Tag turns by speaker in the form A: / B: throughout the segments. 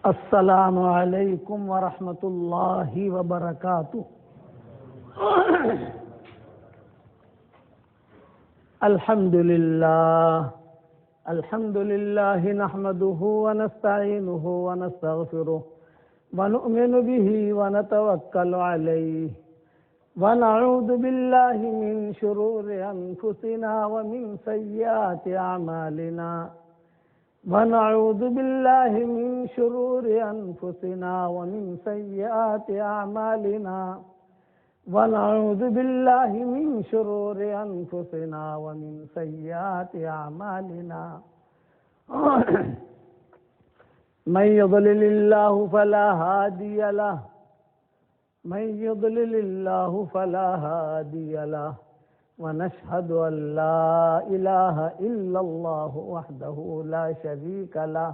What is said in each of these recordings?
A: السلام علیکم ورحمۃ اللہ وبرکاتہ۔ الحمد للہ نحمده ونستعینه ونستغفره ونؤمن به ونتوکل علیہ ونعوذ باللہ من شرور انفسنا ومن سیئات اعمالنا ونعوذ باللہ من شرور انفسنا ومن سیئات اعمالنا ونعوذ باللہ من شرور انفسنا ومن سیئات اعمالنا من يضلل الله فلا هادي له ونشهد أن لا إله إلا الله وحده لا شريك له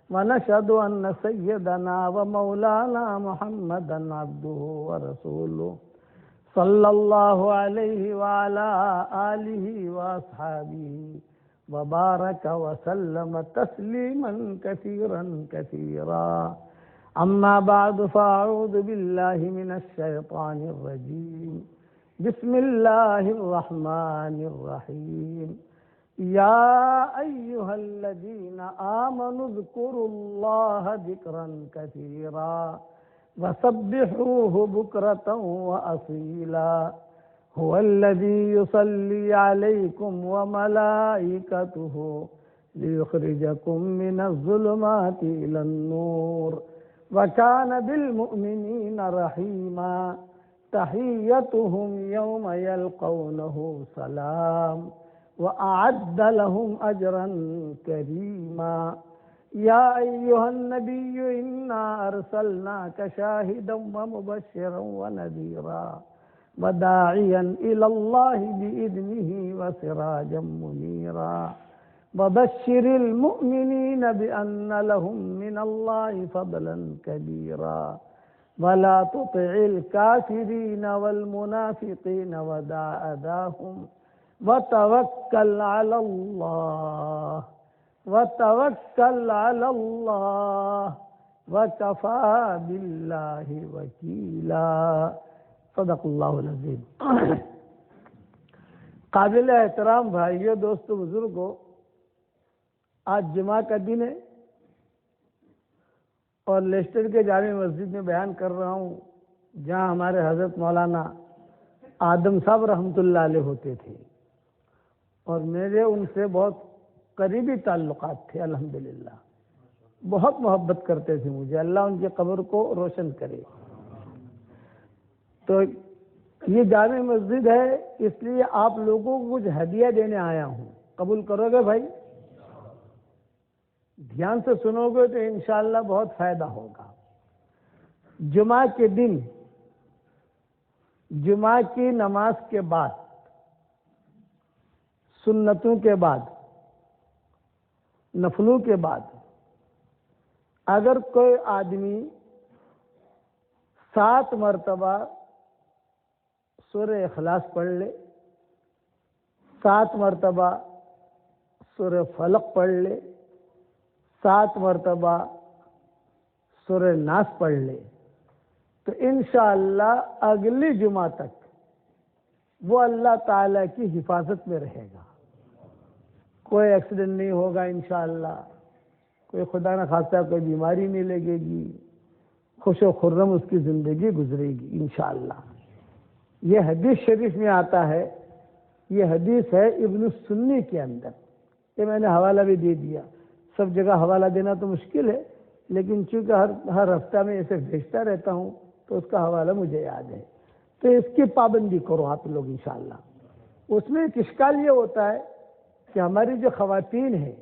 A: ونشهد أن سيدنا ومولانا محمدا عبده ورسوله صلى الله عليه وعلى آله وأصحابه وبارك وسلم تسليما كثيرا كثيرا أما بعد فأعوذ بالله من الشيطان الرجيم بسم الله الرحمن الرحيم يا أيها الذين آمنوا اذكروا الله ذكرا كثيرا وسبحوه بكرة وأصيلا هو الذي يصلي عليكم وملائكته ليخرجكم من الظلمات إلى النور وكان بالمؤمنين رحيما تحيتهم يوم يلقونه سلام وأعد لهم أجرا كريما يا أيها النبي إنا أرسلناك شاهدا ومبشرا ونذيرا وداعيا إلى الله بإذنه وسراجا منيرا وبشر المؤمنين بأن لهم من الله فضلا كبيرا ولا تطع الكافرين والمنافقين ودع أذاهم وتوكل على الله وكفى بالله وكيلا صدق اللہ العظیم۔ قابل احترام بھائیوں، دوستوں، بزرگوں، آج جمعہ کا دن ہے اور لیسٹر کے جامع مسجد میں بیان کر رہا ہوں، جہاں ہمارے حضرت مولانا آدم صاحب رحمۃ اللہ علیہ ہوتے تھے اور میرے ان سے بہت قریبی تعلقات تھے۔ الحمدللہ بہت محبت کرتے تھے مجھے، اللہ ان کی قبر کو روشن کرے۔ تو یہ جامع مسجد ہے، اس لیے آپ لوگوں کو کچھ ہدیہ دینے آیا ہوں، قبول کرو گے بھائی؟ دھیان سے سنو گے تو انشاءاللہ بہت فائدہ ہوگا۔ جمعہ کے دن، جمعہ کی نماز کے بعد، سنتوں کے بعد، نفلوں کے بعد، اگر کوئی آدمی 7 مرتبہ سورہ اخلاص پڑھ لے، 7 مرتبہ سورہ فلق پڑھ لے، 7 مرتبہ سورہ ناس پڑھ لے، تو انشاءاللہ اگلی جمعہ تک وہ اللہ تعالیٰ کی حفاظت میں رہے گا، کوئی ایکسیڈنٹ نہیں ہوگا انشاءاللہ، کوئی خدا نہ خواستہ کوئی بیماری نہیں لگے گی، خوش و خرم اس کی زندگی گزرے گی انشاءاللہ۔ یہ حدیث شریف میں آتا ہے، یہ حدیث ہے ابن السنی کے اندر، یہ میں نے حوالہ بھی دے دیا۔ سب جگہ حوالہ دینا تو مشکل ہے، لیکن چونکہ ہر ہفتہ میں اسے بھیجتا رہتا ہوں تو اس کا حوالہ مجھے یاد ہے، تو اس کی پابندی کرو آپ لوگ انشاءاللہ۔ اس میں ایک اشکال یہ ہوتا ہے کہ ہماری جو خواتین ہیں،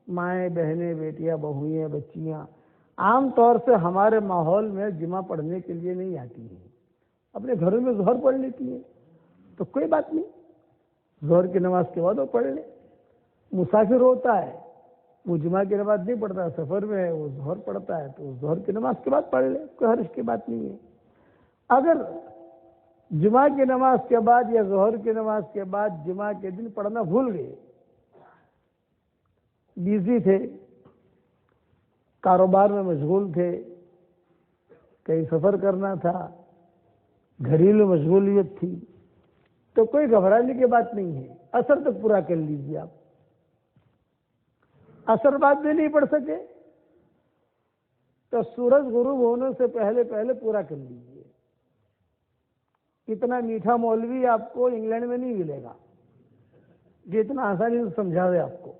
A: مائیں، بہنیں، بیٹیاں، بہوئیں، بچیاں، عام طور سے ہمارے ماحول میں جمعہ پڑھنے کے لیے نہیں آتی ہیں، اپنے گھروں میں ظہر پڑھ لیتی ہیں، تو کوئی بات نہیں، ظہر کی نماز کے بعد وہ پڑھ لیں۔ مسافر ہوتا ہے وہ جمعہ کی نماز نہیں پڑھتا، سفر میں ہے وہ ظہر پڑھتا ہے تو ظہر کی نماز کے بعد پڑھ لے، کوئی حرج کی بات نہیں ہے۔ اگر جمعہ کی نماز کے بعد یا ظہر کی نماز کے بعد جمعہ کے دن پڑھنا بھول گئے، بیزی تھے کاروبار میں مشغول تھے، کہیں سفر کرنا تھا، گھریلو مشغولیت تھی، تو کوئی گھبرانے کی بات نہیں ہے، عصر تک پورا کر لیجیے۔ آپ عصر بعد بھی نہیں پڑھ سکے تو سورج غروب ہونے سے پہلے پہلے پورا کر لیجیے۔ اتنا میٹھا مولوی آپ کو انگلینڈ میں نہیں ملے گا جو اتنا آسانی سے سمجھاوے آپ کو۔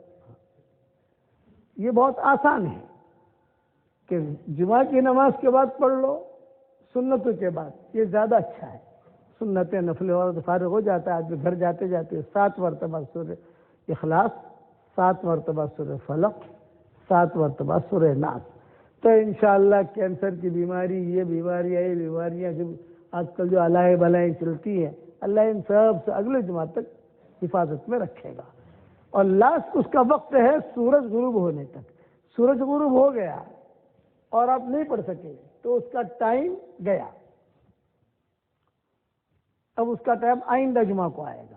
A: یہ بہت آسان ہے کہ جمعہ کی نماز کے بعد پڑھ لو، سنتوں کے بعد، یہ زیادہ اچھا ہے۔ سنتیں نفل اور فارغ ہو جاتا ہے آدمی، گھر جاتے جاتے 7 مرتبہ سورہ اخلاص، 7 مرتبہ سورہ فلق، 7 مرتبہ سورہ ناس، تو انشاءاللہ کینسر کی بیماری، یہ بیماریاں جو آج کل جو علائیں بلائیں چلتی ہیں، اللہ ان سب سے اگلے جمعہ تک حفاظت میں رکھے گا۔ اور لاسٹ اس کا وقت ہے سورج غروب ہونے تک۔ سورج غروب ہو گیا اور آپ نہیں پڑھ سکے تو اس کا ٹائم گیا، اب اس کا ٹائم آئندہ جمعہ کو آئے گا،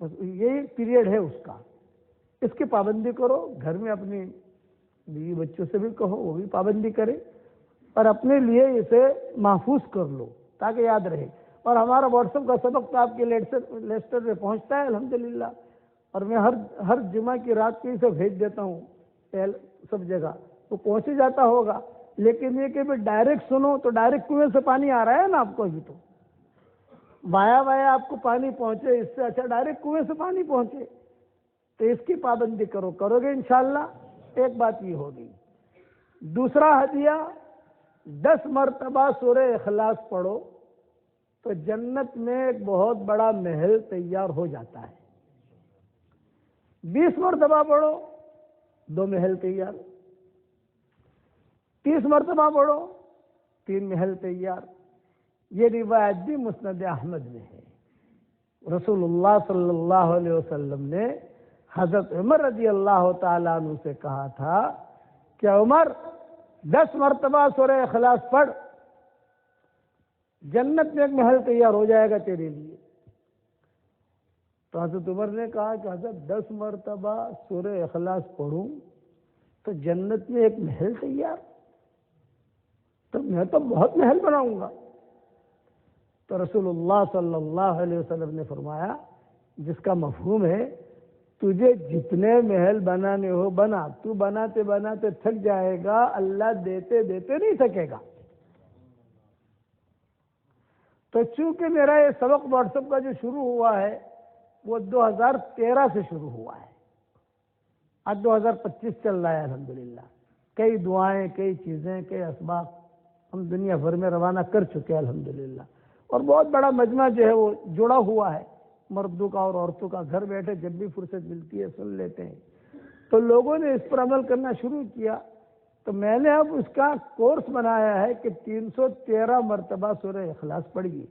A: بس یہی پیریڈ ہے اس کا۔ اس کی پابندی کرو، گھر میں اپنی بیوی بچوں سے بھی کہو وہ بھی پابندی کرے، اور اپنے لیے اسے محفوظ کر لو تاکہ یاد رہے۔ اور ہمارا واٹس ایپ کا سبق تو آپ کے لیسٹر میں پہنچتا ہے الحمدللہ، اور میں ہر جمعہ کی رات کو اسے بھیج دیتا ہوں سب جگہ، وہ پہنچ جاتا ہوگا۔ لیکن یہ کہ ڈائریکٹ سنو تو ڈائریکٹ کنویں سے پانی آ رہا ہے نا آپ کو، ابھی تو وایا آپ کو پانی پہنچے، اس سے اچھا ڈائریکٹ کنویں سے پانی پہنچے، تو اس کی پابندی کرو گے انشاءاللہ۔ ایک بات یہ ہوگی۔ دوسرا ہدیہ، 10 مرتبہ سورہ اخلاص پڑھو تو جنت میں ایک بہت بڑا محل تیار ہو جاتا ہے۔ 20 مرتبہ پڑھو 2 محل تیار، 30 مرتبہ پڑھو 3 محل تیار۔ یہ روایت بھی مسند احمد میں ہے۔ رسول اللہ صلی اللہ علیہ وسلم نے حضرت عمر رضی اللہ تعالیٰ عنہ سے کہا تھا کہ عمر 10 مرتبہ سورہ اخلاص پڑھ، جنت میں ایک محل تیار ہو جائے گا تیرے لیے۔ تو حضرت عمر نے کہا کہ حضرت 10 مرتبہ سورہ اخلاص پڑھوں تو جنت میں ایک محل تیار، تو میں تو بہت محل بناؤں گا۔ تو رسول اللہ صلی اللہ علیہ وسلم نے فرمایا، جس کا مفہوم ہے تجھے جتنے محل بنانے ہو بنا، تو بناتے بناتے تھک جائے گا، اللہ دیتے دیتے نہیں تھکے گا۔ تو چونکہ میرا یہ سبق واٹس ایپ کا جو شروع ہوا ہے وہ 2013 سے شروع ہوا ہے، آج 2025 چل رہا ہے الحمدللہ۔ کئی دعائیں، کئی چیزیں، کئی اسباق ہم دنیا بھر میں روانہ کر چکے ہیں الحمدللہ، اور بہت بڑا مجمع جو ہے وہ جڑا ہوا ہے، مردوں کا اور عورتوں کا، گھر بیٹھے جب بھی فرصت ملتی ہے سن لیتے ہیں۔ تو لوگوں نے اس پر عمل کرنا شروع کیا، تو میں نے اب اس کا کورس بنایا ہے کہ 313 مرتبہ سورہ اخلاص پڑھیے۔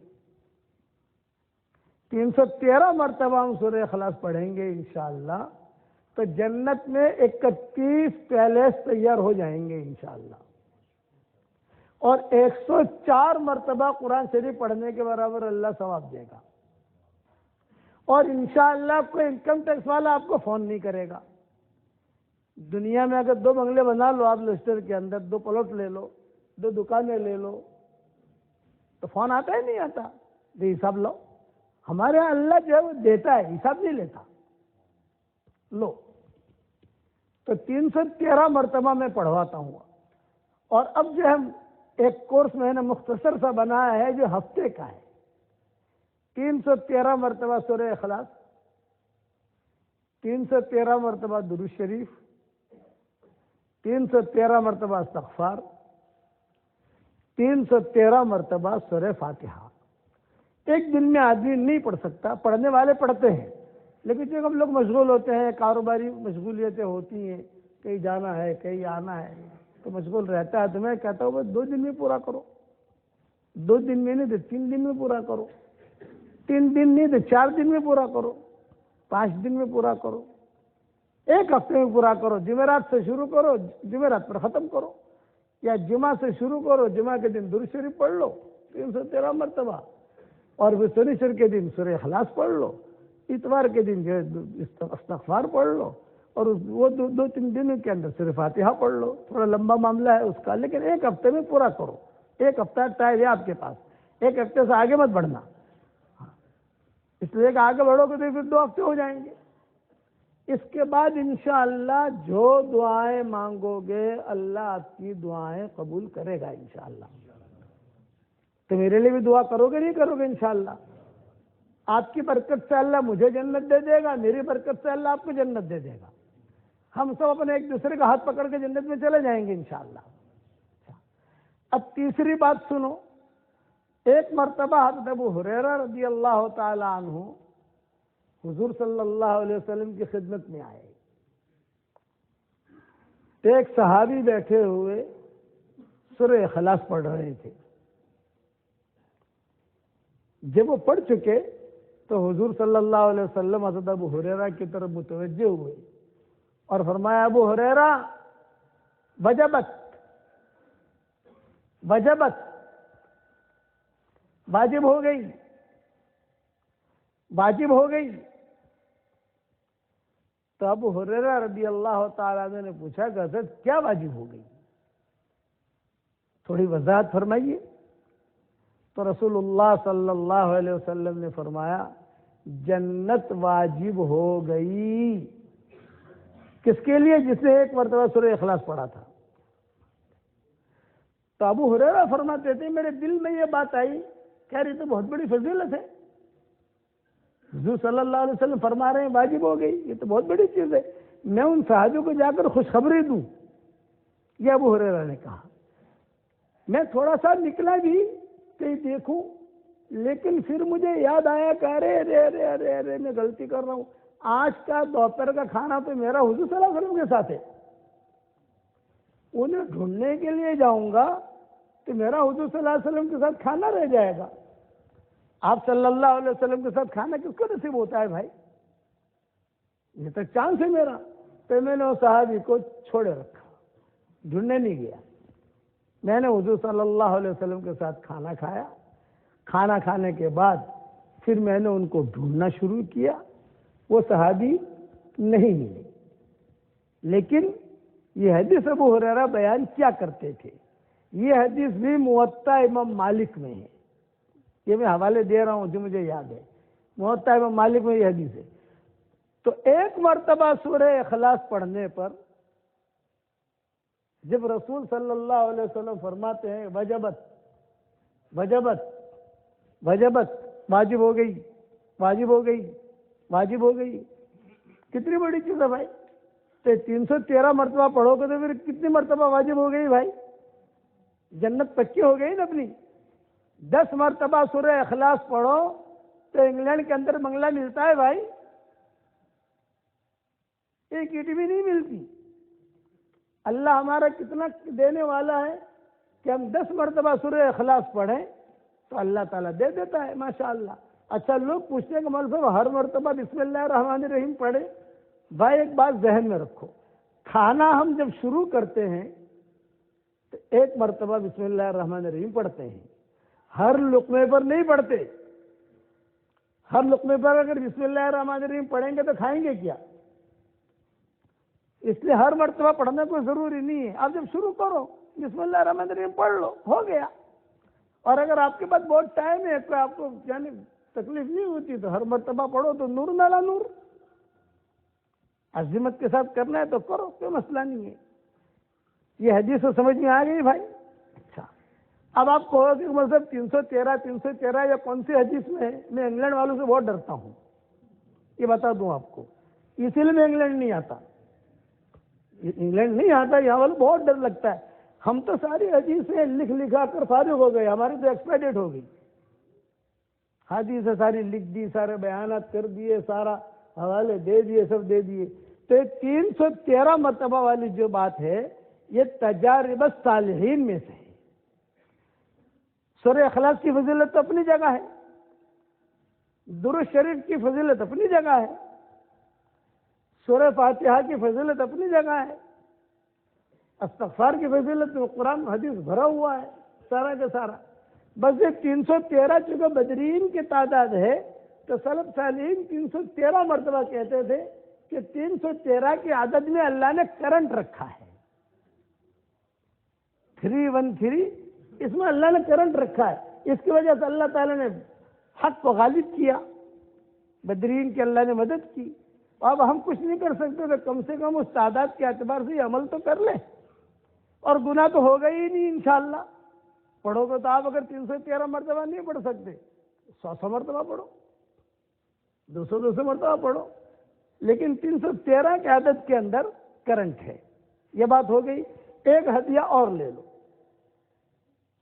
A: 313 مرتبہ ہم سورہ اخلاص پڑھیں گے انشاءاللہ، تو جنت میں 31 پیلیس تیار ہو جائیں گے انشاءاللہ، اور 104 مرتبہ قرآن شریف پڑھنے کے برابر اللہ ثواب دے گا۔ اور انشاءاللہ کوئی انکم ٹیکس والا آپ کو فون نہیں کرے گا۔ دنیا میں اگر 2 بنگلے بنا لو آپ لیسٹر کے اندر، 2 پلاٹ لے لو، 2 دکانیں لے لو، تو فون آتا ہی نہیں آتا کہ حساب لو۔ ہمارے یہاں اللہ جو ہے وہ دیتا ہے، حساب نہیں لیتا۔ لو تو 313 مرتبہ میں پڑھواتا ہوں، اور اب جو ہم ایک کورس میں نے مختصر سا بنایا ہے جو ہفتے کا ہے۔ 313 مرتبہ سورہ اخلاص، 313 مرتبہ درود شریف، 313 مرتبہ استغفار، 313 مرتبہ سورہ فاتحہ۔ ایک دن میں آدمی نہیں پڑھ سکتا، پڑھنے والے پڑھتے ہیں، لیکن جب ہم لوگ مشغول ہوتے ہیں، کاروباری مشغولیتیں ہوتی ہیں، کہیں جانا ہے کہیں آنا ہے تو مشغول رہتا ہے، تو میں کہتا ہوں بس 2 دن میں پورا کرو، 2 دن میں نہیں تو 3 دن میں پورا کرو، 3 دن نہیں تو 4 دن میں پورا کرو، 5 دن میں پورا کرو، 1 ہفتے میں پورا کرو۔ جمعرات سے شروع کرو، جمعرات پر ختم کرو، یا جمعہ سے شروع کرو، جمعہ کے دن درود شریف پڑھ لو 313 مرتبہ، اور پھر شنیچر کے دن سورہ اخلاص پڑھ لو، اتوار کے دن جو ہے استغفار پڑھ لو، اور وہ دو تین دنوں کے اندر صرف فاتحہ پڑھ لو، تھوڑا لمبا معاملہ ہے اس کا، لیکن ایک ہفتے میں پورا کرو، ایک ہفتہ ٹائم ہے آپ کے پاس، ایک ہفتے سے آگے مت بڑھنا، اس لیے کہ آگے بڑھو گے تو پھر 2 ہفتے ہو جائیں گے۔ اس کے بعد انشاءاللہ جو دعائیں مانگو گے اللہ آپ کی دعائیں قبول کرے گا انشاءاللہ۔ تو میرے لیے بھی دعا کرو گے نہیں کرو گے انشاءاللہ؟ آپ کی برکت سے اللہ مجھے جنت دے دے گا، میری برکت سے اللہ آپ کو جنت دے دے گا، ہم سب اپنے ایک دوسرے کا ہاتھ پکڑ کے جنت میں چلے جائیں گے انشاءاللہ۔ اب تیسری بات سنو، ایک مرتبہ حضرت ابو ہریرہ رضی اللہ تعالی عنہ حضور صلی اللہ علیہ وسلم کی خدمت میں آئے، ایک صحابی بیٹھے ہوئے سورہ اخلاص پڑھ رہے تھے، جب وہ پڑھ چکے تو حضور صلی اللہ علیہ وسلم حضرت ابو ہریرہ کی طرف متوجہ ہوئے اور فرمایا ابو ہریرہ وجبت وجبت، واجب ہو گئی واجب ہو گئی۔ تو ابو ہریرہ رضی اللہ تعالیٰ عنہ نے پوچھا کہ حضرت کیا واجب ہو گئی، تھوڑی وضاحت فرمائیے۔ تو رسول اللہ صلی اللہ علیہ وسلم نے فرمایا جنت واجب ہو گئی، کس کے لیے؟ جس نے ایک مرتبہ سورہ اخلاص پڑھا تھا۔ تو ابو ہریرہ فرماتے تھے میرے دل میں یہ بات آئی کہ یار یہ تو بہت بڑی فضیلت ہے، حضور صلی اللہ علیہ وسلم فرما رہے ہیں واجب ہو گئی، یہ تو بہت بڑی چیز ہے، میں ان صحابیوں کو جا کر خوشخبری دوں، یہ ابو ہریرہ نے کہا۔ میں تھوڑا سا نکلا بھی کہ دیکھوں، لیکن پھر مجھے یاد آیا کہ ارے میں غلطی کر رہا ہوں، آج کا دوپہر کا کھانا تو میرا حضور صلی اللہ علیہ وسلم کے ساتھ ہے، انہیں ڈھونڈنے کے لیے جاؤں گا تو میرا حضور صلی اللہ علیہ وسلم کے ساتھ کھانا رہ جائے گا۔ آپ صلی اللہ علیہ وسلم کے ساتھ کھانا کس کو نصیب ہوتا ہے بھائی، یہ تو چانس ہے میرا۔ تو میں نے اس صحابی کو چھوڑے رکھا، ڈھونڈنے نہیں گیا، میں نے حضور صلی اللہ علیہ وسلم کے ساتھ کھانا کھایا، کھانا کھانے کے بعد پھر میں نے ان کو ڈھونڈنا شروع کیا، وہ صحابی نہیں ملے۔ لیکن یہ حدیث ابو ہریرہ بیان کیا کرتے تھے، یہ حدیث بھی موطا امام مالک میں ہے، یہ میں حوالے دے رہا ہوں جو مجھے یاد ہے، موطا امام مالک میں یہ حدیث ہے۔ تو ایک مرتبہ سورہ اخلاص پڑھنے پر جب رسول صلی اللہ علیہ وسلم فرماتے ہیں وجبت وجبت وجبت، واجب ہو گئی واجب ہو گئی واجب ہو گئی، کتنی بڑی چیز ہے بھائی، تو 313 مرتبہ پڑھو گے تو پھر کتنی مرتبہ واجب ہو گئی بھائی، جنت پکی ہو گئی نا اپنی۔ 10 مرتبہ سورہ اخلاص پڑھو تو انگلینڈ کے اندر بنگلہ ملتا ہے بھائی، ایک اینٹ بھی نہیں ملتی۔ اللہ ہمارا کتنا دینے والا ہے کہ ہم 10 مرتبہ سورہ اخلاص پڑھیں تو اللہ تعالیٰ دے دیتا ہے ماشاءاللہ۔ اچھا لوگ پوچھتے ہیں کہ مول صاحب ہر مرتبہ بسم اللہ الرحمن الرحیم پڑھے، بھائی ایک بات ذہن میں رکھو، کھانا ہم جب شروع کرتے ہیں تو ایک مرتبہ بسم اللہ الرحمن الرحیم پڑھتے ہیں، ہر لقمے پر نہیں پڑھتے، ہر لقمے پر اگر بسم اللہ الرحمن الرحیم پڑھیں گے تو کھائیں گے کیا؟ اس لیے ہر مرتبہ پڑھنا کوئی ضروری نہیں ہے، آپ جب شروع کرو بسم اللہ الرحمن الرحیم پڑھ لو، ہو گیا۔ اور اگر آپ کے پاس بہت ٹائم ہے تو آپ کو یعنی تکلیف نہیں ہوتی تو ہر مرتبہ پڑھو تو نور نالا نور، عظمت کے ساتھ کرنا ہے تو کرو، کوئی مسئلہ نہیں ہے۔ یہ حدیث تو سمجھ میں آ گئی بھائی؟ اچھا، اب آپ کہو کہ مطلب 313 یا کون سی حدیث میں انگلینڈ والوں سے بہت ڈرتا ہوں، یہ بتا دوں آپ کو، اسی لیے میں انگلینڈ نہیں آتا، انگلینڈ نہیں آتا، یہاں والوں بہت ڈر لگتا ہے۔ ہم تو ساری حدیثیں لکھا کر فارغ ہو گئے، ہماری تو ایکسپائر ڈیٹ ہو گئی، حدیثیں ساری لکھ دی، سارے بیانات کر دیے، سارا حوالے دے دیے، سب دے دیے۔ تو 313 مرتبہ والی جو بات ہے یہ تجارب الصالحین میں سے ہے۔ سورہ اخلاص کی فضیلت تو اپنی جگہ ہے، درود شریف کی فضیلت اپنی جگہ ہے، سورہ فاتحہ کی فضیلت اپنی جگہ ہے، استغفار کی فضیلت میں قرآن حدیث بھرا ہوا ہے سارا کا سارا۔ بس یہ 313 چونکہ بدرین کی تعداد ہے تو سلف صالحین 313 مرتبہ کہتے تھے کہ 313 کی عدد میں اللہ نے کرنٹ رکھا ہے. 313 اس میں اللہ نے کرنٹ رکھا ہے. اس کی وجہ سے اللہ تعالیٰ نے حق کو غالب کیا، بدرین کی اللہ نے مدد کی. اب ہم کچھ نہیں کر سکتے تو کم سے کم اس تعداد کے اعتبار سے یہ عمل تو کر لیں. اور گناہ تو ہوگا ہی نہیں انشاءاللہ. پڑھو گے تو آپ اگر 313 مرتبہ نہیں پڑھ سکتے 100 مرتبہ پڑھو، 200 مرتبہ پڑھو، لیکن 313 کے عدد کے اندر کرنٹ ہے. یہ بات ہو گئی. ایک ہدیہ اور لے لو.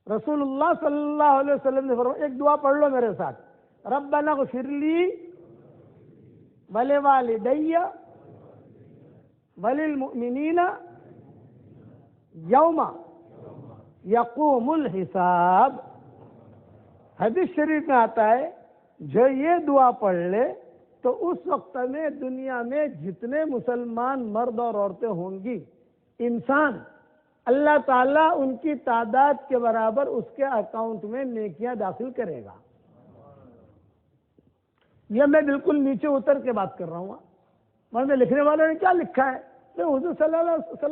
A: رسول اللہ صلی اللہ علیہ وسلم نے فرمایا، ایک دعا پڑھ لو میرے ساتھ، ربنا اغفر لی ولوالدی وللمؤمنین یوم یقوم الحساب. حدیث شریف میں آتا ہے جو یہ دعا پڑھ لے تو اس وقت میں دنیا میں جتنے مسلمان مرد اور عورتیں ہوں گی، انسان، اللہ تعالیٰ ان کی تعداد کے برابر اس کے اکاؤنٹ میں نیکیاں داخل کرے گا. یہ میں بالکل نیچے اتر کے بات کر رہا ہوں. میں لکھنے والوں نے کیا لکھا ہے کہ حضور صلی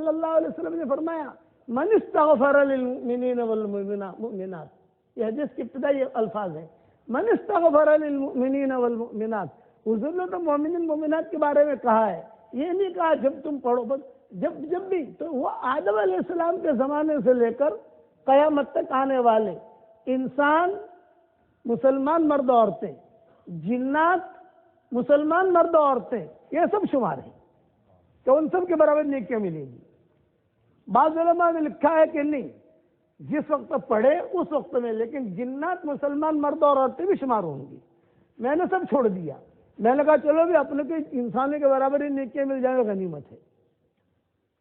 A: اللہ علیہ وسلم نے فرمایا، من استغفر للمؤمنین والمؤمنات. یہ حدیث کی ابتدائی الفاظ ہیں، من استغفر للمؤمنین والمؤمنات. حضور نے تو مومنین مومنات کے بارے میں کہا ہے، یہ نہیں کہا جب تم پڑھو، بس جب بھی. تو وہ آدم علیہ السلام کے زمانے سے لے کر قیامت تک آنے والے انسان، مسلمان مرد و عورتیں، جنات، مسلمان مرد و عورتیں، یہ سب شمار ہیں کہ ان سب کے برابر نیکیاں ملیں گی. بعض علماء نے لکھا ہے کہ نہیں، جس وقت پڑھے اس وقت میں، لیکن جنات، مسلمان مرد اور عورتیں بھی شمار ہوں گی. میں نے سب چھوڑ دیا. میں نے کہا چلو بھی اپنے کو انسانوں کے برابر ہی نیکیاں مل جائیں، غنیمت ہے.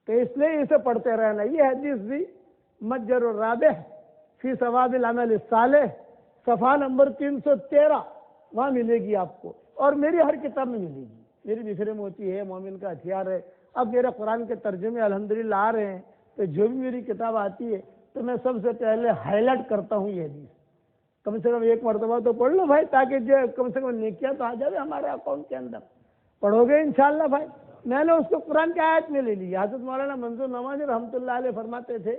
A: تو اس لیے اسے پڑھتے رہنا. یہ حدیث بھی متجر الرابح فی ثواب العمل الصالح، صفحہ نمبر 313 وہاں ملے گی آپ کو، اور میری ہر کتاب میں ملے گی. میری بکھرے موتی ہے، مومن کا ہتھیار ہے. اب میرے قرآن کے ترجمے الحمدللہ آ رہے ہیں، تو جو بھی میری کتاب آتی ہے تو میں سب سے پہلے ہائی لائٹ کرتا ہوں یہ حدیث. کم سے کم ایک مرتبہ تو پڑھ لو بھائی، تاکہ جو کم سے کم نیکیاں تو آ جائے ہمارے اکاؤنٹ کے اندر. پڑھو گے انشاءاللہ بھائی. میں نے اس کو قرآن کی آیت میں لے لی. حضرت مولانا منظور نعمانی رحمۃ اللہ علیہ فرماتے تھے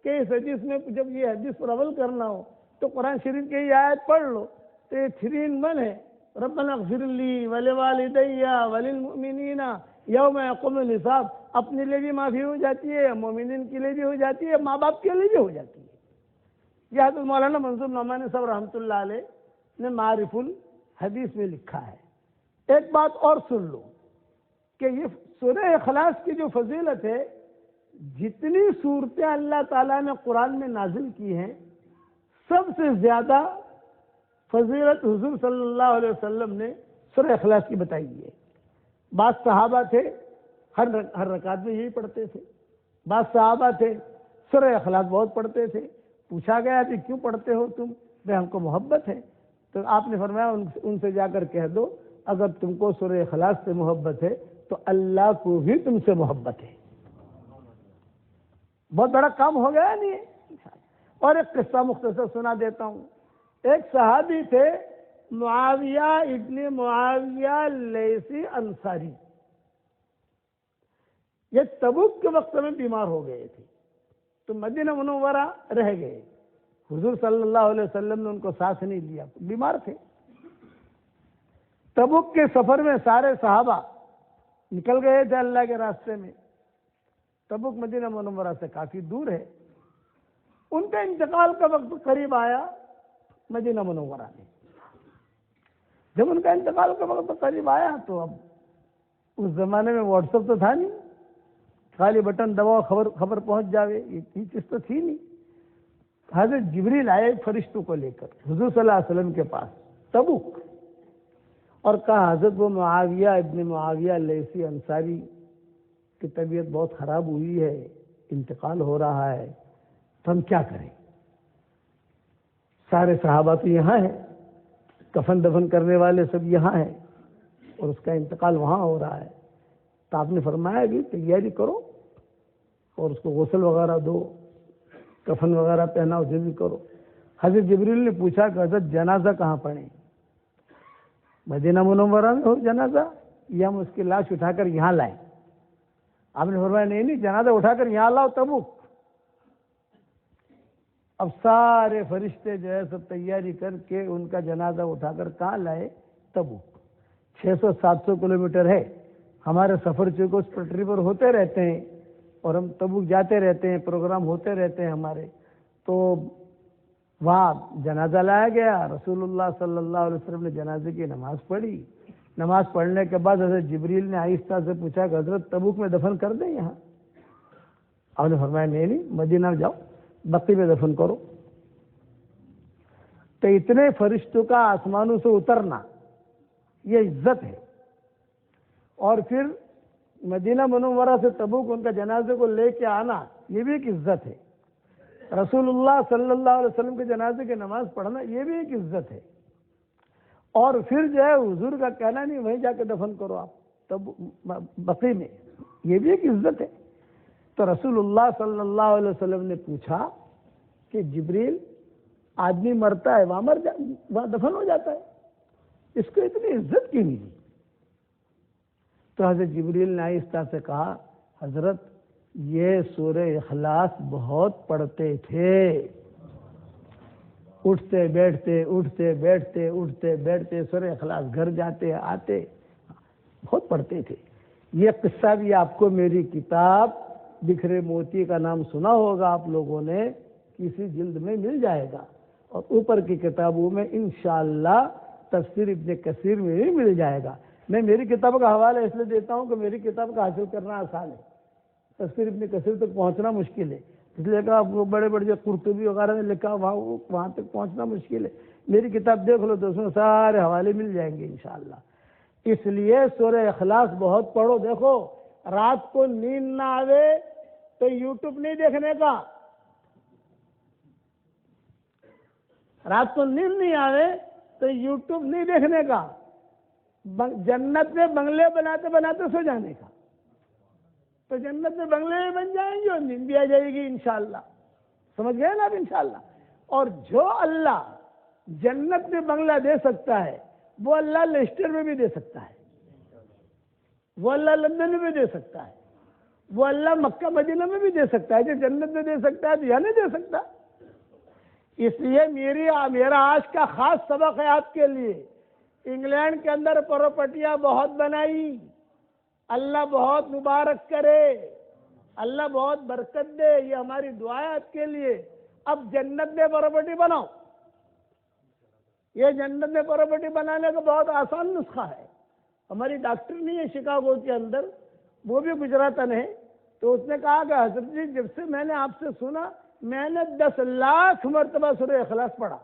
A: کہ اس حدیث میں جب یہ حدیث پر عمل کرنا ہو تو قرآن شریف کی یہ آیت پڑھ لو. تو یہ 3 in 1 ہے، ربنا اغفر لی ولوالدی وللمؤمنین یوم یقوم الحساب. اپنے لیے بھی معافی ہو جاتی ہے، مومنین کے لیے بھی ہو جاتی ہے، ماں باپ کے لیے بھی ہو جاتی ہے. یہ حضرت مولانا منظور نعمانی صاحب رحمۃ اللہ علیہ نے معارف الحدیث میں لکھا ہے. ایک بات اور سن لو کہ یہ سورہ اخلاص کی جو فضیلت ہے، جتنی صورتیں اللہ تعالیٰ نے قرآن میں نازل کی ہیں، سب سے زیادہ فضیلت حضور صلی اللہ علیہ وسلم نے سورہ اخلاص کی بتائی ہے. بعض صحابہ تھے ہر رکعت میں یہی پڑھتے تھے. بعض صحابہ تھے سورہ اخلاص بہت پڑھتے تھے. پوچھا گیا کہ کیوں پڑھتے ہو تم؟ بھائی ہم کو محبت ہے. تو آپ نے فرمایا ان سے جا کر کہہ دو اگر تم کو سورہ اخلاص سے محبت ہے تو اللہ کو بھی تم سے محبت ہے. بہت بڑا کام ہو گیا نہیں. اور ایک قصہ مختصر سنا دیتا ہوں. ایک صحابی تھے معاویہ ابن معاویہ لیثی انصاری. یہ تبوک کے وقت میں بیمار ہو گئے تھے تو مدینہ منورہ رہ گئے. حضور صلی اللہ علیہ وسلم نے ان کو ساتھ نہیں لیا، بیمار تھے. تبوک کے سفر میں سارے صحابہ نکل گئے تھے اللہ کے راستے میں. تبوک مدینہ منورہ سے کافی دور ہے. ان کا انتقال کا وقت قریب آیا مدینہ منورہ میں. جب ان کا انتقال کا وقت قریب آیا تو اب اس زمانے میں واٹس ایپ تو تھا نہیں، خالی بٹن دباؤ خبر پہنچ جاوے، یہ چیز تو تھی نہیں. حضرت جبریل آئے فرشتوں کو لے کر حضور صلی اللہ علیہ وسلم کے پاس تبوک، اور کہا حضرت وہ معاویہ ابن معاویہ لیثی انصاری کی طبیعت بہت خراب ہوئی ہے، انتقال ہو رہا ہے، تو ہم کیا کریں؟ سارے صحابہ تو یہاں ہیں، کفن دفن کرنے والے سب یہاں ہیں، اور اس کا انتقال وہاں ہو رہا ہے. تو آپ نے فرمایا کہ تیاری کرو اور اس کو غسل وغیرہ دو، کفن وغیرہ پہناؤ، جو بھی کرو. حضرت جبریل نے پوچھا کہ حضرت جنازہ کہاں پڑھیں؟ مدینہ منورہ میں ہو جنازہ یہ ہم اس کی لاش اٹھا کر یہاں لائیں. آپ نے فرمایا نہیں جنازہ اٹھا کر یہاں لاؤ تبوک. اب سارے فرشتے جو ہے سب تیاری کر کے ان کا جنازہ اٹھا کر کہاں لائے؟ تبوک. 600-700 کلومیٹر ہے. ہمارے سفر چونکہ اس پٹری پر ہوتے رہتے ہیں اور ہم تبوک جاتے رہتے ہیں، پروگرام ہوتے رہتے ہیں ہمارے. تو وہاں جنازہ لایا گیا. رسول اللہ صلی اللہ علیہ وسلم نے جنازے کی نماز پڑھی. نماز پڑھنے کے بعد حضرت جبریل نے آہستہ سے پوچھا کہ حضرت تبوک میں دفن کر دیں یہاں؟ آپ نے فرمایا نہیں مدینہ جاؤ، بقی میں دفن کرو. تو اتنے فرشتوں کا آسمانوں سے اترنا یہ عزت ہے. اور پھر مدینہ منورہ سے تبوک ان کا جنازے کو لے کے آنا یہ بھی ایک عزت ہے. رسول اللہ صلی اللہ علیہ وسلم کے جنازے کی نماز پڑھنا یہ بھی ایک عزت ہے. اور پھر جو ہے حضور کا کہنا نہیں وہیں جا کے دفن کرو آپ تب بقی میں، یہ بھی ایک عزت ہے. تو رسول اللہ صلی اللہ علیہ وسلم نے پوچھا کہ جبریل آدمی مرتا ہے وہاں دفن ہو جاتا ہے، اس کو اتنی عزت کیوں نہیں؟ تو حضرت جبریل نے آہستہ سے کہا حضرت یہ سورہ اخلاص بہت پڑھتے تھے، اٹھتے بیٹھتے سورہ اخلاص گھر جاتے آتے بہت پڑھتے تھے. یہ قصہ بھی آپ کو میری کتاب بکھرے موتی کا نام سنا ہوگا آپ لوگوں نے، کسی جلد میں مل جائے گا، اور اوپر کی کتابوں میں انشاءاللہ تفسیر ابن کثیر میں بھی مل جائے گا. میں میری کتاب کا حوالہ اس لیے دیتا ہوں کہ میری کتاب کا حاصل کرنا آسان ہے، تفسیر ابن کثیر تک پہنچنا مشکل ہے. اس لیے کہ وہ بڑے بڑے جو قرطبی وغیرہ نے لکھا وہاں تک پہنچنا مشکل ہے. میری کتاب دیکھ لو تو اس میں سارے حوالے مل جائیں گے انشاءاللہ. اس لیے سورہ اخلاص بہت پڑھو. دیکھو رات کو نیند نہ آوے تو یوٹیوب نہیں دیکھنے کا، رات کو نیند نہیں آوے تو یوٹیوب نہیں دیکھنے کا، جنت میں بنگلے بناتے بناتے سو جانے کا. تو جنت میں بنگلے بن جائیں گے اور نیند بھی آ جائے گی انشاءاللہ. سمجھ گئے نا آپ انشاءاللہ. اور جو اللہ جنت میں بنگلہ دے سکتا ہے وہ اللہ لیسٹر میں بھی دے سکتا ہے، وہ اللہ لندن میں بھی دے سکتا ہے، وہ اللہ مکہ مدینہ میں بھی دے سکتا ہے. جو جنت میں دے سکتا ہے تو یہاں نہیں دے سکتا. اس لیے میرا آج کا خاص سبق ہے آپ کے لیے. انگلینڈ کے اندر پراپرٹیاں بہت بنائی، اللہ بہت مبارک کرے، اللہ بہت برکت دے، یہ ہماری دعا ہے آپ کے لیے. اب جنت میں پراپرٹی بناؤ. یہ جنت میں پراپرٹی بنانے کا بہت آسان نسخہ ہے. ہماری ڈاکٹر نہیں ہے شکاگو کے اندر، وہ بھی گجراتن ہے. تو اس نے کہا کہ حضرت جی جب سے میں نے آپ سے سنا میں نے 10 لاکھ مرتبہ سورہ اخلاص پڑھا.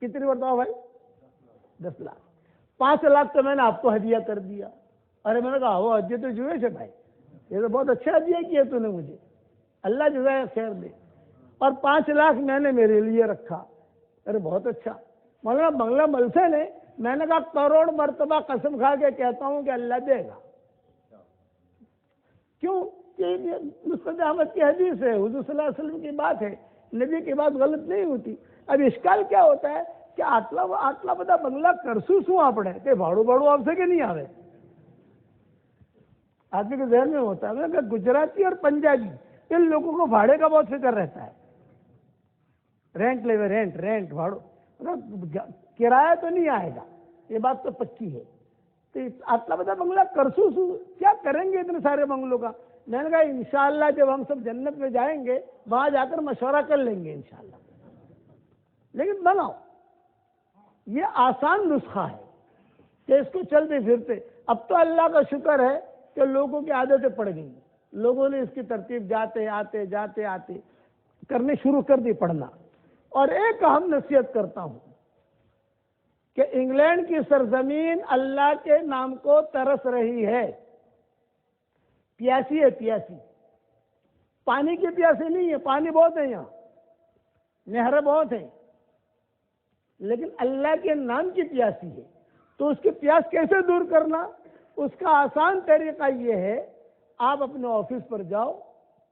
A: کتنی مرتبہ بھائی؟ 10 لاکھ. 5 لاکھ تو میں نے آپ کو ہدیہ کر دیا. ارے میں نے کہا وہ ہدیہ تو جوئے سے بھائی، یہ تو بہت اچھا ہدیہ کیا تو نے مجھے، اللہ جزائے خیر دے. اور 5 لاکھ میں نے میرے لیے رکھا. ارے بہت اچھا. مولانا بنگلہ ملسے نے، میں نے کہا کروڑ مرتبہ قسم کھا کے کہتا ہوں کہ اللہ دے گا. کیوں کہ مسند احمد کی حدیث ہے، حضور صلی اللہ علیہ وسلم کی بات ہے، نبی کی بات غلط نہیں ہوتی. اب اشکال کیا ہوتا ہے کہ آٹلا بدا بنگلہ کرسو سوں آپ کہ بھاڑو آپ سے کہ نہیں آ رہے. آدمی کے ذہن میں ہوتا ہے کہ گجراتی اور پنجابی ان لوگوں کو بھاڑے کا بہت فکر رہتا ہے. رینٹ لے ہوئے، رینٹ بھاڑو، کرایہ تو نہیں آئے گا، یہ بات تو پکی ہے. تو آٹلا بدا بنگلہ کرسو سو کیا کریں گے اتنے سارے بنگلوں کا؟ میں نے کہا انشاءاللہ جب ہم سب جنت میں جائیں گے وہاں جا کر مشورہ کر لیں گے انشاءاللہ. لیکن بناؤ. یہ آسان نسخہ ہے کہ اس کو چلتے پھرتے. اب تو اللہ کا شکر ہے کہ لوگوں کی عادتیں پڑ گئی، لوگوں نے اس کی ترتیب جاتے آتے کرنے شروع کر دی پڑھنا. اور ایک اہم نصیحت کرتا ہوں کہ انگلینڈ کی سرزمین اللہ کے نام کو ترس رہی ہے، پیاسی ہے، پیاسی. پانی کی پیاسی نہیں ہے، پانی بہت ہے یہاں، نہریں بہت ہیں، لیکن اللہ کے نام کی پیاسی ہے. تو اس کی پیاس کیسے دور کرنا؟ اس کا آسان طریقہ یہ ہے، آپ اپنے آفس پر جاؤ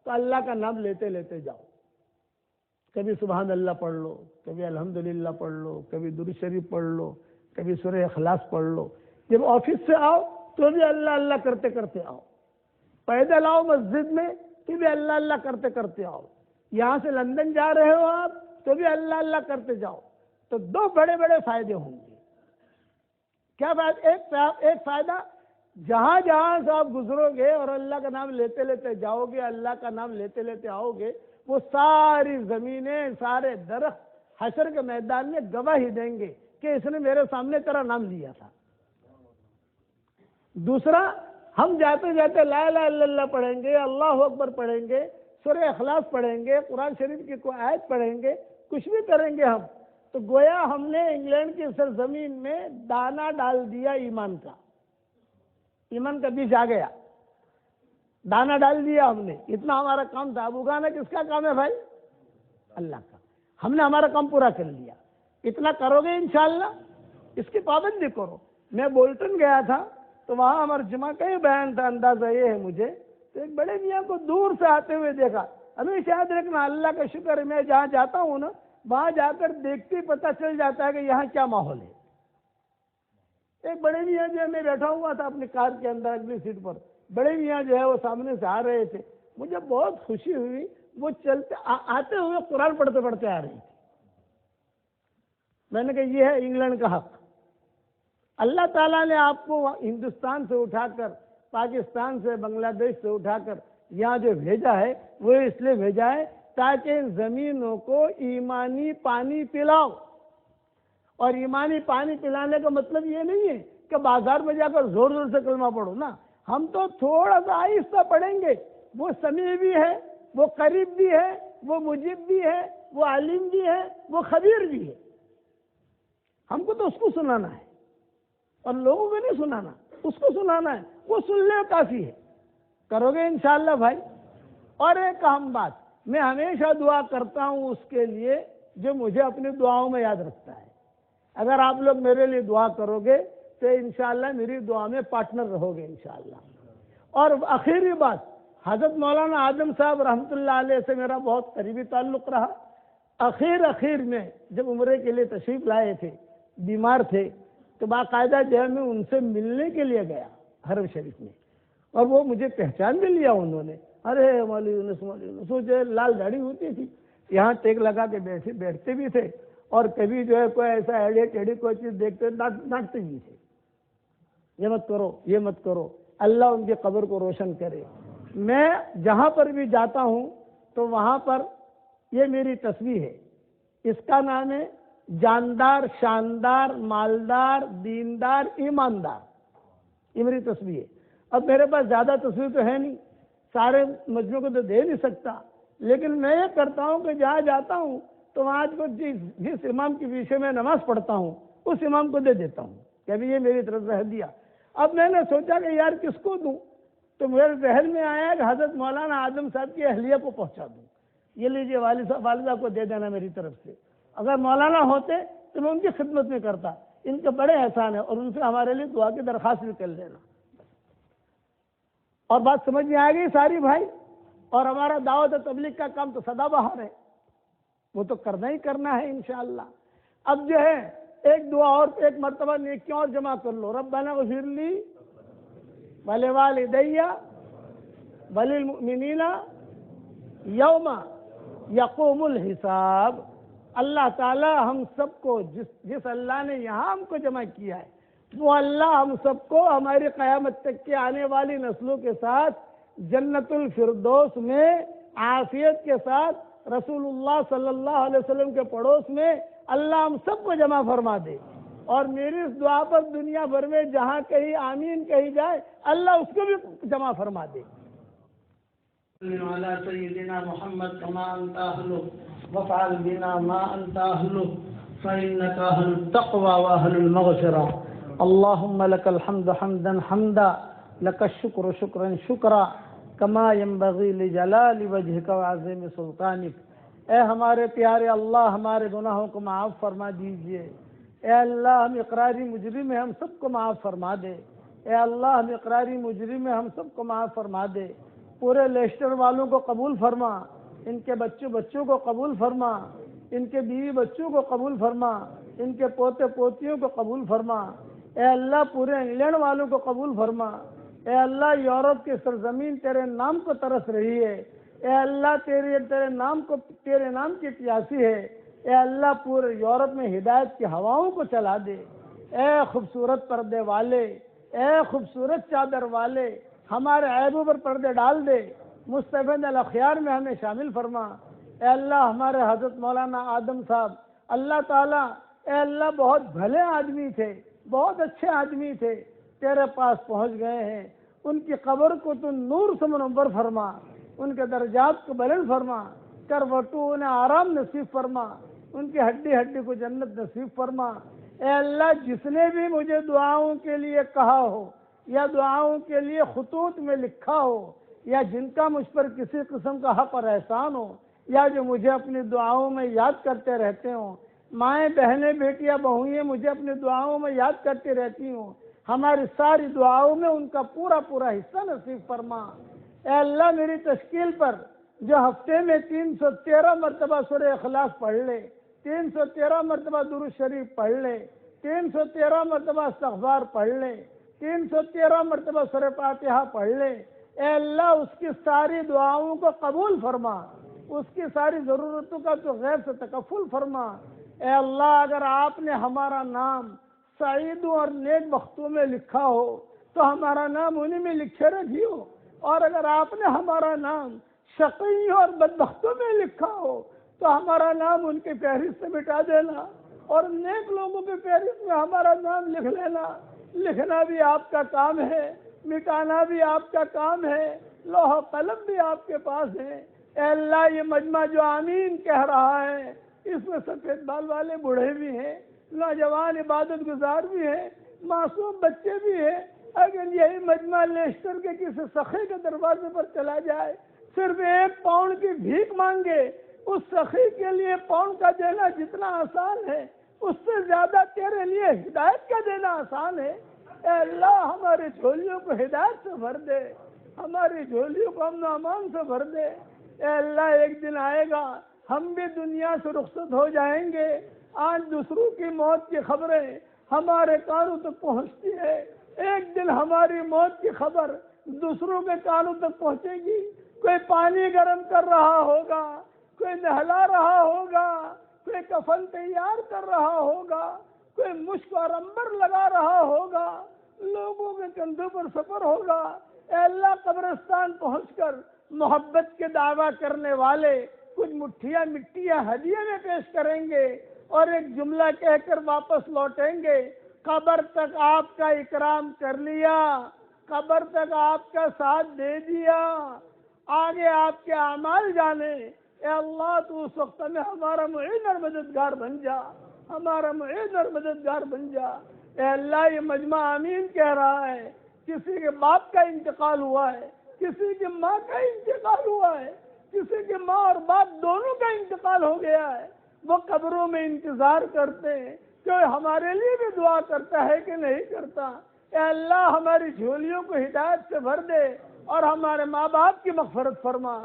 A: تو اللہ کا نام لیتے لیتے جاؤ. کبھی سبحان اللہ پڑھ لو، کبھی الحمدللہ پڑھ لو، کبھی درود شریف پڑھ لو، کبھی سورہ اخلاص پڑھ لو. جب آفس سے آؤ تو بھی اللہ اللہ کرتے کرتے آؤ، پیدل آؤ مسجد میں تو بھی اللہ اللہ کرتے کرتے آؤ، یہاں سے لندن جا رہے ہو آپ تو بھی اللہ اللہ کرتے جاؤ، تو دو بڑے بڑے فائدے ہوں گے۔ کیا فائدہ؟ ایک فائدہ، جہاں جہاں سے آپ گزرو گے اور اللہ کا نام لیتے لیتے جاؤ گے، اللہ کا نام لیتے لیتے آؤ گے، وہ ساری زمینیں، سارے درخت حشر کے میدان میں گواہی دیں گے کہ اس نے میرے سامنے تیرا نام لیا تھا۔ دوسرا، ہم جاتے جاتے لا الہ الا اللہ پڑھیں گے، اللہ اکبر پڑھیں گے، سورہ اخلاص پڑھیں گے، قرآن شریف کی کوئی آیت پڑھیں گے، کچھ بھی کریں گے ہم، تو گویا ہم نے انگلینڈ کی سرزمین میں دانہ ڈال دیا ایمان کا، ایمان کا بیج آ گیا، دانہ ڈال دیا ہم نے، اتنا ہمارا کام تھا۔ اب اگانا کس کا کام ہے بھائی؟ اللہ کا۔ ہم نے ہمارا کام پورا کر لیا۔ اتنا کرو گے انشاءاللہ، اس کی پابندی کرو۔ میں بولٹن گیا تھا تو وہاں ہمارا جمعہ کا ہی بیان تھا، اندازہ یہ ہے مجھے، تو ایک بڑے میاں کو دور سے آتے ہوئے دیکھا۔ ہمیشہ یاد رکھنا، اللہ کا شکر ہے، میں جہاں جاتا ہوں نا، وہاں جا کر دیکھتے ہی پتہ چل جاتا ہے کہ یہاں کیا ماحول ہے۔ ایک بڑے میاں جو ہے، میں بیٹھا ہوا تھا اپنی کار کے اندر اگلی سیٹ پر، بڑے میاں جو ہے وہ سامنے سے آ رہے تھے، مجھے بہت خوشی ہوئی، وہ چلتے آتے ہوئے قرآن پڑھتے پڑھتے آ رہی تھی۔ میں نے کہا یہ ہے انگلینڈ کا حق۔ اللہ تعالیٰ نے آپ کو ہندوستان سے اٹھا کر، پاکستان سے، بنگلہ دیش سے اٹھا کر یہاں جو بھیجا ہے، وہ اس لیے بھیجا ہے تاکہ ان زمینوں کو ایمانی پانی پلاؤ۔ اور ایمانی پانی پلانے کا مطلب یہ نہیں ہے کہ بازار میں جا کر زور زور سے کلمہ پڑھو نا، ہم تو تھوڑا سا آہستہ پڑھیں گے۔ وہ سمیع بھی ہے، وہ قریب بھی ہے، وہ مجیب بھی ہے، وہ علیم بھی ہے، وہ خبیر بھی ہے۔ ہم کو تو اس کو سنانا ہے اور لوگوں کو نہیں سنانا، اس کو سنانا ہے، وہ سننے کافی ہے۔ کرو گے انشاءاللہ بھائی۔ اور ایک اہم بات، میں ہمیشہ دعا کرتا ہوں اس کے لیے جو مجھے اپنی دعاؤں میں یاد رکھتا ہے۔ اگر آپ لوگ میرے لیے دعا کرو گے تو انشاءاللہ میری دعا میں پارٹنر رہو گے انشاءاللہ۔ اور آخری بات، حضرت مولانا اعظم صاحب رحمۃ اللہ علیہ سے میرا بہت قریبی تعلق رہا۔ اخیر میں جب عمرے کے لیے تشریف لائے تھے، بیمار تھے، تو باقاعدہ جو ہے میں ان سے ملنے کے لیے گیا حرم شریف میں، اور وہ مجھے پہچان بھی لیا انہوں نے۔ ارے مولوی یونس، مولوی یونس، وہ جو لال داڑھی ہوتی تھی، یہاں ٹیک لگا کے بیٹھتے بھی تھے، اور کبھی جو ہے کوئی ایسا ایڑی ٹیڑھی کوئی چیز دیکھتے ڈانٹتے بھی تھے، یہ مت کرو، یہ مت کرو، اللہ ان کی قبر کو روشن کرے۔ میں جہاں پر بھی جاتا ہوں تو وہاں پر یہ میری تصویر ہے، اس کا نام ہے جاندار، شاندار، مالدار، دیندار، ایماندار، یہ میری تصویر ہے۔ اب میرے پاس زیادہ تصویر تو ہے نہیں، سارے مجموعے کو تو دے نہیں سکتا، لیکن میں یہ کرتا ہوں کہ جہاں جاتا ہوں تو وہاں کو جس امام کے پیچھے میں نماز پڑھتا ہوں اس امام کو دے دیتا ہوں کہ ابھی یہ میری طرف سے ہدیہ۔ اب میں نے سوچا کہ یار کس کو دوں، تو میرے ذہن میں آیا کہ حضرت مولانا اعظم صاحب کی اہلیہ کو پہنچا دوں، یہ لیجیے والدہ کو دے دینا میری طرف سے۔ اگر مولانا ہوتے تو میں ان کی خدمت میں کرتا، ان کے بڑے احسان ہے، اور ان سے ہمارے لیے دعا کی درخواست بھی کر لینا۔ اور بات سمجھ میں آ گئی ساری بھائی؟ اور ہمارا دعوت و تبلیغ کا کام تو سدا بہار ہے، وہ تو کرنا ہی کرنا ہے انشاءاللہ۔ اب جو ہے ایک دعا اور، ایک مرتبہ نیکیاں اور جمع کر لو، ربنا اغفر لی ولوالدی وللمؤمنین یوم یقوم الحساب۔ اللہ تعالی ہم سب کو، جس اللہ نے یہاں ہم کو جمع کیا ہے، وہ اللہ ہم سب کو ہماری قیامت تک کے آنے والی نسلوں کے ساتھ جنت الفردوس میں عافیت کے ساتھ رسول اللہ صلی اللہ علیہ وسلم کے پڑوس میں اللہ ہم سب کو جمع فرما دے۔ اور میری اس دعا پر دنیا بھر میں جہاں کہیں آمین کہی جائے، اللہ اس کو بھی جمع فرما دے۔ علی سیدنا محمد کما انت اہلہ وفعل بنا ما انت اہلہ فانک اہل التقوی واہل المغفرہ۔ اللہم لک الحمد حمدا حمدا، لک الشکر شکرا شکرا، کما ینبغی لجلال وجہک وعظیم سلطانک۔ اے ہمارے پیارے اللہ، ہمارے گناہوں کو معاف فرما دیجئے۔ اے اللہ، ہم اقراری مجرم ہیں، ہم سب کو معاف فرما دے۔ اے اللہ، ہم اقراری مجرم ہیں، ہم سب کو معاف فرما دے۔ پورے لیسٹر والوں کو قبول فرما، ان کے بچوں کو قبول فرما، ان کے بیوی بچوں کو قبول فرما، ان کے پوتے پوتیوں کو قبول فرما۔ اے اللہ پورے انگلینڈ والوں کو قبول فرما، اے اللہ یورپ کی سرزمین تیرے نام کو ترس رہی ہے، اے اللہ تیرے نام کی پیاسی ہے، اے اللہ پورے یورپ میں ہدایت کی ہواؤں کو چلا دے، اے خوبصورت پردے والے، اے خوبصورت چادر والے، ہمارے عیبوں پر پردے ڈال دے، مصطفی الاخیار میں ہمیں شامل فرما۔ اے اللہ ہمارے حضرت مولانا آدم صاحب اللہ تعالیٰ، اے اللہ بہت بھلے آدمی تھے، بہت اچھے آدمی تھے، تیرے پاس پہنچ گئے ہیں، ان کی قبر کو تو نور سے منور فرما، ان کے درجات کو بلند فرما، کروٹوں انہیں آرام نصیب فرما، ان کی ہڈی ہڈی کو جنت نصیب فرما۔ اے اللہ جس نے بھی مجھے دعاؤں کے لیے کہا ہو یا دعاؤں کے لیے خطوط میں لکھا ہو، یا جن کا مجھ پر کسی قسم کا حق اور احسان ہو، یا جو مجھے اپنی دعاؤں میں یاد کرتے رہتے ہوں، مائیں بہنیں بیٹیاں بہوئیں مجھے اپنی دعاؤں میں یاد کرتی رہتی ہوں، ہماری ساری دعاؤں میں ان کا پورا حصہ نصیب فرما۔ اے اللہ میری تشکیل پر جو ہفتے میں 313 مرتبہ سورہ اخلاص پڑھ لے، 313 مرتبہ درود شریف پڑھ لے، 313 مرتبہ استغفار پڑھ لے، 313 مرتبہ سورہ فاتحہ پڑھ لے، اے اللہ اس کی ساری دعاؤں کو قبول فرما، اس کی ساری ضرورتوں کا تو غیر سے تکفل فرما۔ اے اللہ اگر آپ نے ہمارا نام سعیدوں اور نیک بختوں میں لکھا ہو تو ہمارا نام انہی میں لکھے رکھیو، اور اگر آپ نے ہمارا نام شقیوں اور بدبختوں میں لکھا ہو تو ہمارا نام ان کی فہرست سے مٹا دینا، اور نیک لوگوں کی فہرست میں ہمارا نام لکھ لینا۔ لکھنا بھی آپ کا کام ہے، مٹانا بھی آپ کا کام ہے، لوح و قلم بھی آپ کے پاس ہے۔ اے اللہ یہ مجمع جو آمین کہہ رہا ہے، اس میں سفید بال والے بوڑھے بھی ہیں، نوجوان عبادت گزار بھی ہیں، معصوم بچے بھی ہیں۔ اگر یہی مجمع لیسٹر کے کسی سخی کے دروازے پر چلا جائے، صرف 1 پاؤنڈ کی بھیک مانگے، اس سخی کے لیے پاؤنڈ کا دینا جتنا آسان ہے، اس سے زیادہ تیرے لیے ہدایت کا دینا آسان ہے۔ اے اللہ ہماری جھولیوں کو ہدایت سے بھر دے، ہماری جھولیوں کو امن و امان سے بھر دے۔ اے اللہ ایک دن آئے گا ہم بھی دنیا سے رخصت ہو جائیں گے، آج دوسروں کی موت کی خبریں ہمارے کانوں تک پہنچتی ہے، ایک دن ہماری موت کی خبر دوسروں کے کانوں تک پہنچے گی۔ کوئی پانی گرم کر رہا ہوگا، کوئی نہلا رہا ہوگا، کوئی کفن تیار کر رہا ہوگا، کوئی مشک اور عنبر لگا رہا ہوگا، لوگوں کے کندھوں پر سفر ہوگا۔ اے اللہ قبرستان پہنچ کر محبت کے دعویٰ کرنے والے کچھ مٹھیاں مٹیاں ہدیے میں پیش کریں گے اور ایک جملہ کہہ کر واپس لوٹیں گے، قبر تک آپ کا اکرام کر لیا، قبر تک آپ کا ساتھ دے دیا، آگے آپ کے اعمال جانے۔ اے اللہ تو اس وقت میں ہمارا معین اور مددگار بن جا، ہمارا معین اور مددگار بن جا۔ اے اللہ یہ مجمع آمین کہہ رہا ہے، کسی کے باپ کا انتقال ہوا ہے، کسی کی ماں کا انتقال ہوا ہے، کسی کی ماں اور باپ دونوں کا انتقال ہو گیا ہے، وہ قبروں میں انتظار کرتے ہیں کہ ہمارے لیے بھی دعا کرتا ہے کہ نہیں کرتا۔ اے اللہ ہماری جھولیوں کو ہدایت سے بھر دے اور ہمارے ماں باپ کی مغفرت فرما،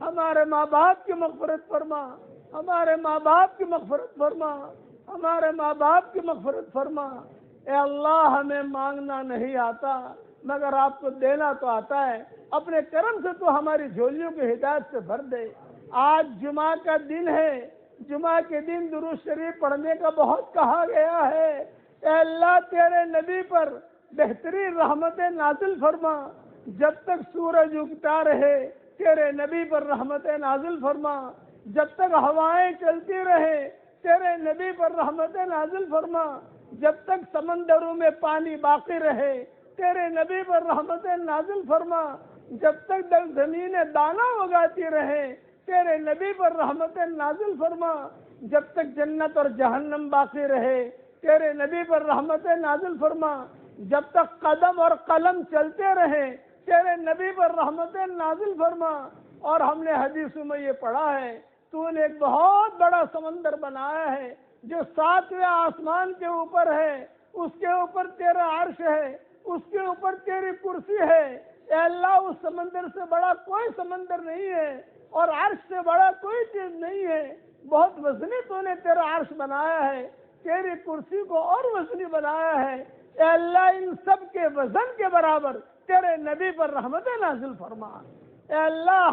A: ہمارے ماں باپ کی مغفرت فرما، ہمارے ماں باپ کی مغفرت فرما، ہمارے ماں باپ کی مغفرت فرما۔ اے اللہ ہمیں مانگنا نہیں آتا مگر آپ کو دینا تو آتا ہے، اپنے کرم سے تو ہماری جھولیوں کی ہدایت سے بھر دے۔ آج جمعہ کا دن ہے، جمعہ کے دن درود شریف پڑھنے کا بہت کہا گیا ہے۔ اے اللہ تیرے نبی پر بہترین رحمتیں نازل فرما، جب تک سورج اگتا رہے تیرے نبی پر رحمتیں نازل فرما، جب تک ہوائیں چلتی رہے تیرے نبی پر رحمتیں نازل فرما، جب تک سمندروں میں پانی باقی رہے تیرے نبی پر رحمتیں نازل فرما، جب تک زمینیں دانا اگاتی رہے تیرے نبی پر رحمتیں نازل فرما، جب تک جنت اور جہنم باقی رہے تیرے نبی پر رحمتیں نازل فرما، جب تک قدم اور قلم چلتے رہے تیرے نبی پر رحمتیں نازل فرما۔ اور ہم نے حدیثوں میں یہ پڑھا ہے تو نے ایک بہت بڑا سمندر بنایا ہے جو 7ویں آسمان کے اوپر ہے، اس کے اوپر تیرا عرش ہے، اس کے اوپر تیری کرسی ہے۔ اے اللہ اس سمندر سے بڑا کوئی سمندر نہیں ہے اور عرش سے بڑا کوئی چیز نہیں ہے، بہت وزنی تو نے تیرا عرش بنایا ہے، تیری کرسی کو اور وزنی بنایا ہے، اے اللہ ان سب کے وزن کے برابر تیرے نبی پر رحمت نازل فرما۔ اے اللہ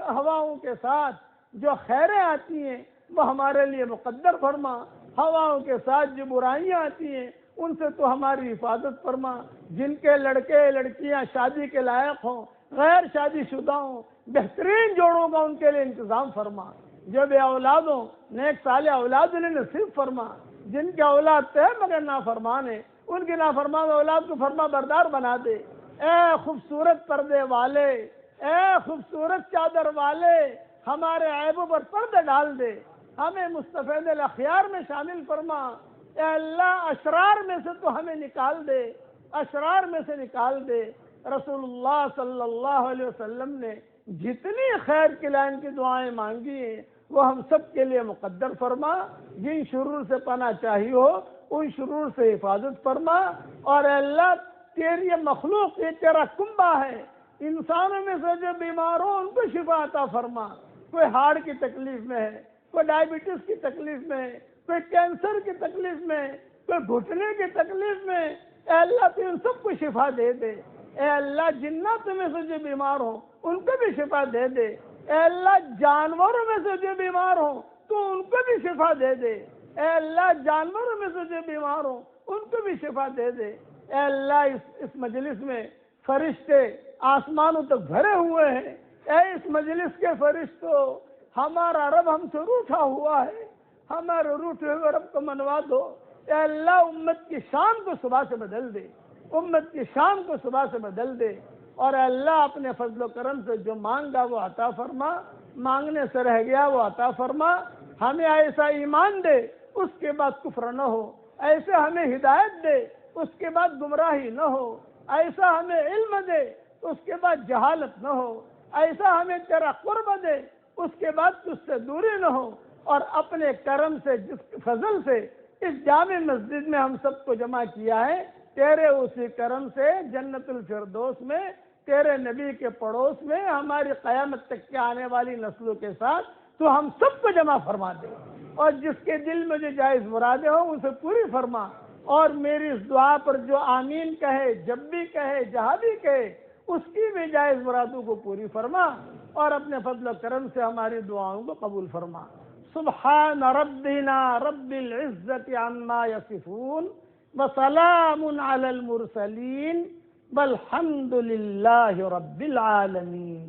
A: ہواؤں کے ساتھ جو خیریں آتی ہیں وہ ہمارے لیے مقدر فرما، ہواؤں کے ساتھ جو برائیاں آتی ہیں ان سے تو ہماری حفاظت فرما۔ جن کے لڑکے لڑکیاں شادی کے لائق ہوں، غیر شادی شدہ ہوں، بہترین جوڑوں کا ان کے لیے انتظام فرما۔ جو بے اولاد ہوں نیک صالح اولاد انہیں نصیب فرما۔ جن کے اولاد تھے مگر نافرمان ہیں ان کی نافرمان اولاد کو فرما بردار بنا دے۔ اے خوبصورت پردے والے، اے خوبصورت چادر والے، ہمارے عیبوں پر پردے ڈال دے، ہمیں مستفید الاخیار میں شامل فرما۔ اے اللہ اشرار میں سے تو ہمیں نکال دے، اشرار میں سے نکال دے۔ رسول اللہ صلی اللہ علیہ وسلم نے جتنی خیر کی لائن کی دعائیں مانگی ہیں وہ ہم سب کے لیے مقدر فرما۔ جن شرور سے پناہ چاہی ہو ان شرور سے حفاظت فرما۔ اور اے اللہ تیری مخلوق یہ تیرا کنبہ ہے، انسانوں میں سے جو بیمار ہو ان کو شفا عطا فرما۔ کوئی ہارٹ کی تکلیف میں ہے، کوئی ڈائبٹیز کی تکلیف میں ہے، کوئی کینسر کی تکلیف میں، کوئی گھٹنے کی تکلیف میں، اے اللہ تو ان سب کو شفا دے دے۔ اے اللہ جنات میں سے جو بیمار ہوں ان کو بھی شفا دے دے۔ اے اللہ جانوروں میں سے جو بیمار ہوں تو ان کو بھی شفا دے دے۔ اے اللہ جانوروں میں سے جو بیمار ہوں ان کو بھی شفا دے دے۔ اے اللہ اس مجلس میں فرشتے آسمانوں تک بھرے ہوئے ہیں، اے اس مجلس کے فرشتوں ہمارا رب ہم سے روٹھا ہوا ہے، ہمارے روٹھے ہوئے رب کو منوا دو۔ اے اللہ امت کی شان کو صبح سے بدل دے، امت کی شان کو صبح سے بدل دے۔ اور اے اللہ اپنے فضل و کرم سے جو مانگا وہ عطا فرما، مانگنے سے رہ گیا وہ عطا فرما۔ ہمیں ایسا ایمان دے اس کے بعد کفر نہ ہو، ایسے ہمیں ہدایت دے اس کے بعد گمراہی نہ ہو، ایسا ہمیں علم دے اس کے بعد جہالت نہ ہو، ایسا ہمیں تیرا قرب دے اس کے بعد تجھ سے دوری نہ ہو۔ اور اپنے کرم سے جس فضل سے اس جامع مسجد میں ہم سب کو جمع کیا ہے تیرے اسی کرم سے جنت الفردوس میں تیرے نبی کے پڑوس میں ہماری قیامت تک کے آنے والی نسلوں کے ساتھ تو ہم سب کو جمع فرما دے، اور جس کے دل میں جو جائز مرادیں ہوں اسے پوری فرما۔ اور میری اس دعا پر جو آمین کہے، جب بھی کہے، جہاں بھی کہے، اس کی بھی جائز مرادوں کو پوری فرما، اور اپنے فضل و کرم سے ہماری دعاؤں کو قبول فرما۔ سبحان ربنا رب العزت عما یصفون وسلام علی المرسلین والحمد للہ رب العالمین۔